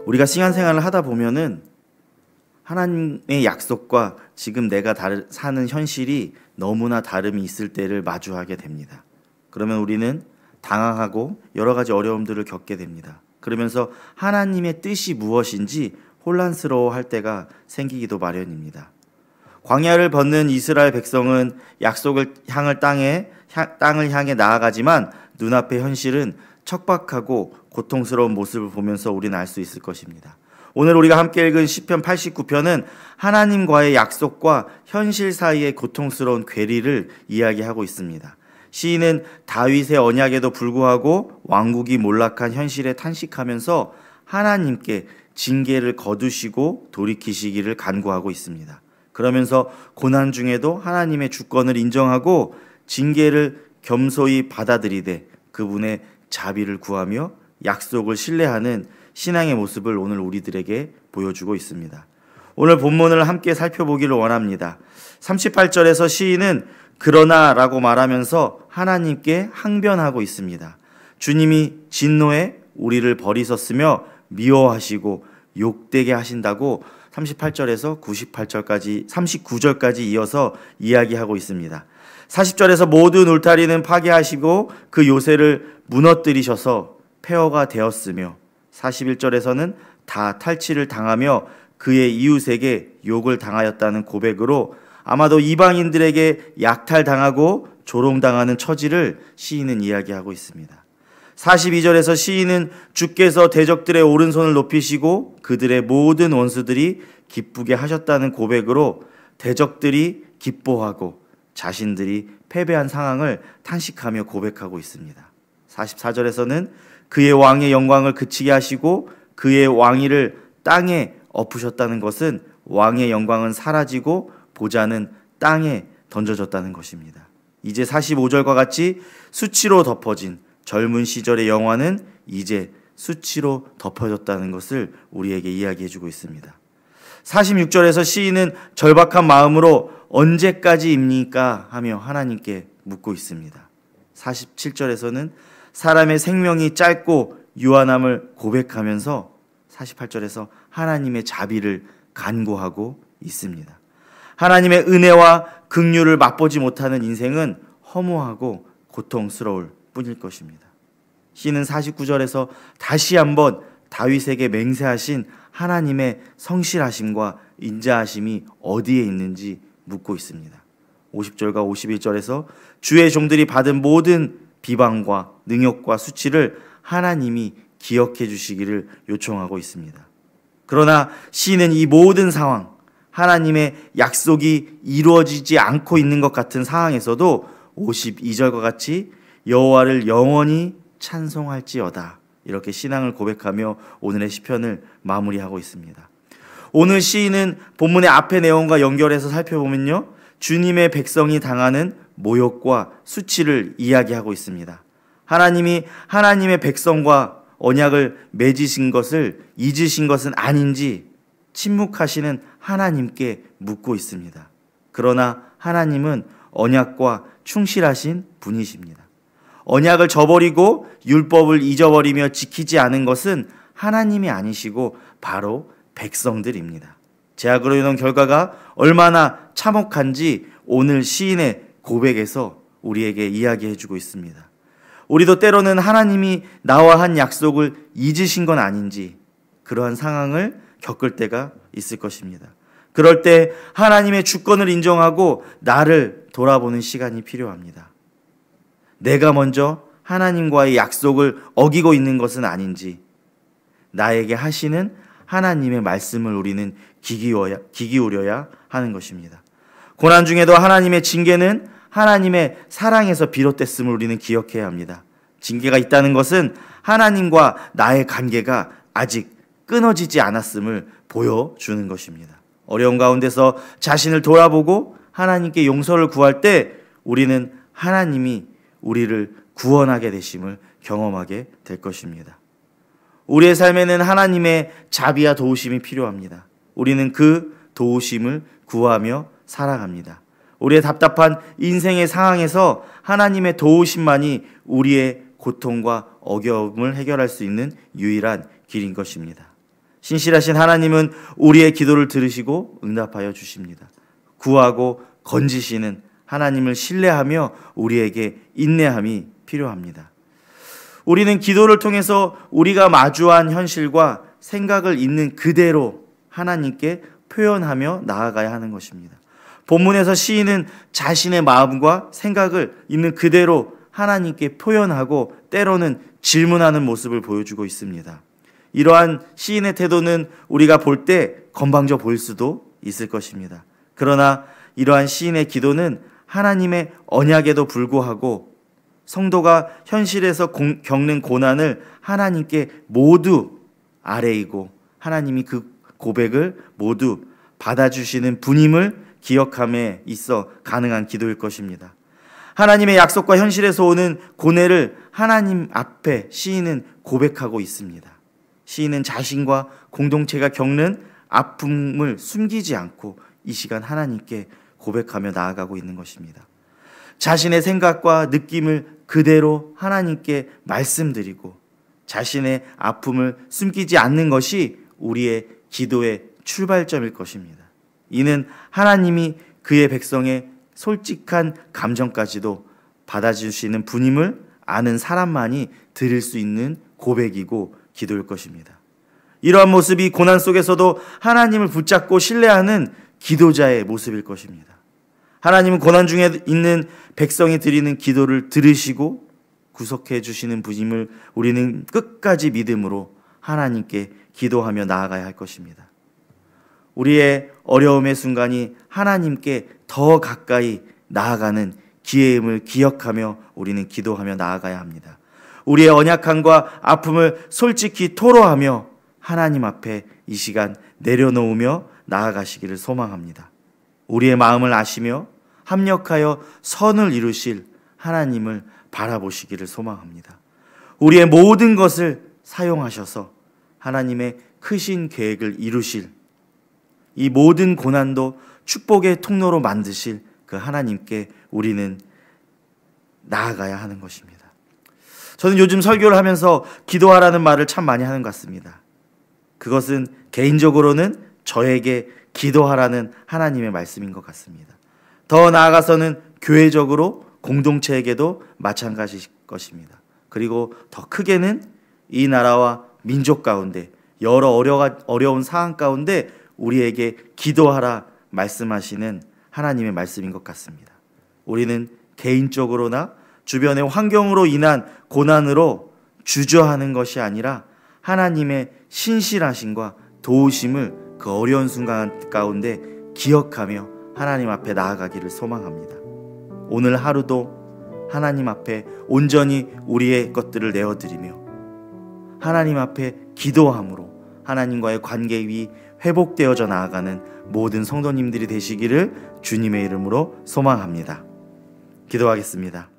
우리가 신앙생활을 하다 보면은 하나님의 약속과 지금 내가 사는 현실이 너무나 다름이 있을 때를 마주하게 됩니다. 그러면 우리는 당황하고 여러 가지 어려움들을 겪게 됩니다. 그러면서 하나님의 뜻이 무엇인지 혼란스러워할 때가 생기기도 마련입니다. 광야를 걷는 이스라엘 백성은 약속을 향할 땅을 향해 나아가지만 눈앞의 현실은 척박하고 고통스러운 모습을 보면서 우리는 알 수 있을 것입니다. 오늘 우리가 함께 읽은 시편 89편은 하나님과의 약속과 현실 사이의 고통스러운 괴리를 이야기하고 있습니다. 시인은 다윗의 언약에도 불구하고 왕국이 몰락한 현실에 탄식하면서 하나님께 징계를 거두시고 돌이키시기를 간구하고 있습니다. 그러면서 고난 중에도 하나님의 주권을 인정하고 징계를 겸손히 받아들이되 그분의 자비를 구하며 약속을 신뢰하는 신앙의 모습을 오늘 우리들에게 보여주고 있습니다. 오늘 본문을 함께 살펴보기를 원합니다. 38절에서 시인은 그러나 라고 말하면서 하나님께 항변하고 있습니다. 주님이 진노에 우리를 버리셨으며 미워하시고 욕되게 하신다고 38절에서 39절까지 이어서 이야기하고 있습니다. 40절에서 모든 울타리는 파괴하시고 그 요새를 무너뜨리셔서 폐허가 되었으며 41절에서는 다 탈취를 당하며 그의 이웃에게 욕을 당하였다는 고백으로 아마도 이방인들에게 약탈당하고 조롱당하는 처지를 시인은 이야기하고 있습니다. 42절에서 시인은 주께서 대적들의 오른손을 높이시고 그들의 모든 원수들이 기쁘게 하셨다는 고백으로 대적들이 기뻐하고 자신들이 패배한 상황을 탄식하며 고백하고 있습니다. 44절에서는 그의 왕의 영광을 그치게 하시고 그의 왕위를 땅에 엎으셨다는 것은 왕의 영광은 사라지고 보좌는 땅에 던져졌다는 것입니다. 이제 45절과 같이 수치로 덮어진 젊은 시절의 영화는 이제 수치로 덮어졌다는 것을 우리에게 이야기해주고 있습니다. 46절에서 시인은 절박한 마음으로 언제까지입니까? 하며 하나님께 묻고 있습니다. 47절에서는 사람의 생명이 짧고 유한함을 고백하면서 48절에서 하나님의 자비를 간구하고 있습니다. 하나님의 은혜와 긍휼을 맛보지 못하는 인생은 허무하고 고통스러울 뿐일 것입니다. 시는 49절에서 다시 한번 다윗에게 맹세하신 하나님의 성실하심과 인자하심이 어디에 있는지 묻고 있습니다. 50절과 51절에서 주의 종들이 받은 모든 비방과 능욕과 수치를 하나님이 기억해 주시기를 요청하고 있습니다. 그러나 시인은 이 모든 상황, 하나님의 약속이 이루어지지 않고 있는 것 같은 상황에서도 52절과 같이 여호와를 영원히 찬송할지어다 이렇게 신앙을 고백하며 오늘의 시편을 마무리하고 있습니다. 오늘 시인은 본문의 앞의 내용과 연결해서 살펴보면요, 주님의 백성이 당하는 모욕과 수치를 이야기하고 있습니다. 하나님이 하나님의 백성과 언약을 맺으신 것을 잊으신 것은 아닌지 침묵하시는 하나님께 묻고 있습니다. 그러나 하나님은 언약과 충실하신 분이십니다. 언약을 저버리고 율법을 잊어버리며 지키지 않은 것은 하나님이 아니시고 바로 백성들입니다. 죄악으로 인한 결과가 얼마나 참혹한지 오늘 시인의 고백에서 우리에게 이야기해주고 있습니다. 우리도 때로는 하나님이 나와 한 약속을 잊으신 건 아닌지 그러한 상황을 겪을 때가 있을 것입니다. 그럴 때 하나님의 주권을 인정하고 나를 돌아보는 시간이 필요합니다. 내가 먼저 하나님과의 약속을 어기고 있는 것은 아닌지, 나에게 하시는 하나님의 말씀을 우리는 귀 기울여야 하는 것입니다. 고난 중에도 하나님의 징계는 하나님의 사랑에서 비롯됐음을 우리는 기억해야 합니다. 징계가 있다는 것은 하나님과 나의 관계가 아직 끊어지지 않았음을 보여주는 것입니다. 어려운 가운데서 자신을 돌아보고 하나님께 용서를 구할 때 우리는 하나님이 우리를 구원하게 되심을 경험하게 될 것입니다. 우리의 삶에는 하나님의 자비와 도우심이 필요합니다. 우리는 그 도우심을 구하며 살아갑니다. 우리의 답답한 인생의 상황에서 하나님의 도우심만이 우리의 고통과 어려움을 해결할 수 있는 유일한 길인 것입니다. 신실하신 하나님은 우리의 기도를 들으시고 응답하여 주십니다. 구하고 건지시는 하나님을 신뢰하며 우리에게 인내함이 필요합니다. 우리는 기도를 통해서 우리가 마주한 현실과 생각을 있는 그대로 하나님께 표현하며 나아가야 하는 것입니다. 본문에서 시인은 자신의 마음과 생각을 있는 그대로 하나님께 표현하고 때로는 질문하는 모습을 보여주고 있습니다. 이러한 시인의 태도는 우리가 볼 때 건방져 보일 수도 있을 것입니다. 그러나 이러한 시인의 기도는 하나님의 언약에도 불구하고 성도가 현실에서 겪는 고난을 하나님께 모두 아뢰이고 하나님이 그 고백을 모두 받아주시는 분임을 기억함에 있어 가능한 기도일 것입니다. 하나님의 약속과 현실에서 오는 고뇌를 하나님 앞에 시인은 고백하고 있습니다. 시인은 자신과 공동체가 겪는 아픔을 숨기지 않고 이 시간 하나님께 고백하며 나아가고 있는 것입니다. 자신의 생각과 느낌을 그대로 하나님께 말씀드리고 자신의 아픔을 숨기지 않는 것이 우리의 기도의 출발점일 것입니다. 이는 하나님이 그의 백성의 솔직한 감정까지도 받아주시는 분임을 아는 사람만이 드릴 수 있는 고백이고 기도일 것입니다. 이러한 모습이 고난 속에서도 하나님을 붙잡고 신뢰하는 기도자의 모습일 것입니다. 하나님은 고난 중에 있는 백성이 드리는 기도를 들으시고 구속해 주시는 분임을 우리는 끝까지 믿음으로 하나님께 기도하며 나아가야 할 것입니다. 우리의 어려움의 순간이 하나님께 더 가까이 나아가는 기회임을 기억하며 우리는 기도하며 나아가야 합니다. 우리의 언약함과 아픔을 솔직히 토로하며 하나님 앞에 이 시간 내려놓으며 나아가시기를 소망합니다. 우리의 마음을 아시며 합력하여 선을 이루실 하나님을 바라보시기를 소망합니다. 우리의 모든 것을 사용하셔서 하나님의 크신 계획을 이루실 이 모든 고난도 축복의 통로로 만드실 그 하나님께 우리는 나아가야 하는 것입니다. 저는 요즘 설교를 하면서 기도하라는 말을 참 많이 하는 것 같습니다. 그것은 개인적으로는 저에게 기도하라는 하나님의 말씀인 것 같습니다. 더 나아가서는 교회적으로 공동체에게도 마찬가지일 것입니다. 그리고 더 크게는 이 나라와 민족 가운데 여러 어려운 상황 가운데 우리에게 기도하라 말씀하시는 하나님의 말씀인 것 같습니다. 우리는 개인적으로나 주변의 환경으로 인한 고난으로 주저하는 것이 아니라 하나님의 신실하심과 도우심을 그 어려운 순간 가운데 기억하며 하나님 앞에 나아가기를 소망합니다. 오늘 하루도 하나님 앞에 온전히 우리의 것들을 내어드리며 하나님 앞에 기도함으로 하나님과의 관계이 회복되어져 나아가는 모든 성도님들이 되시기를 주님의 이름으로 소망합니다. 기도하겠습니다.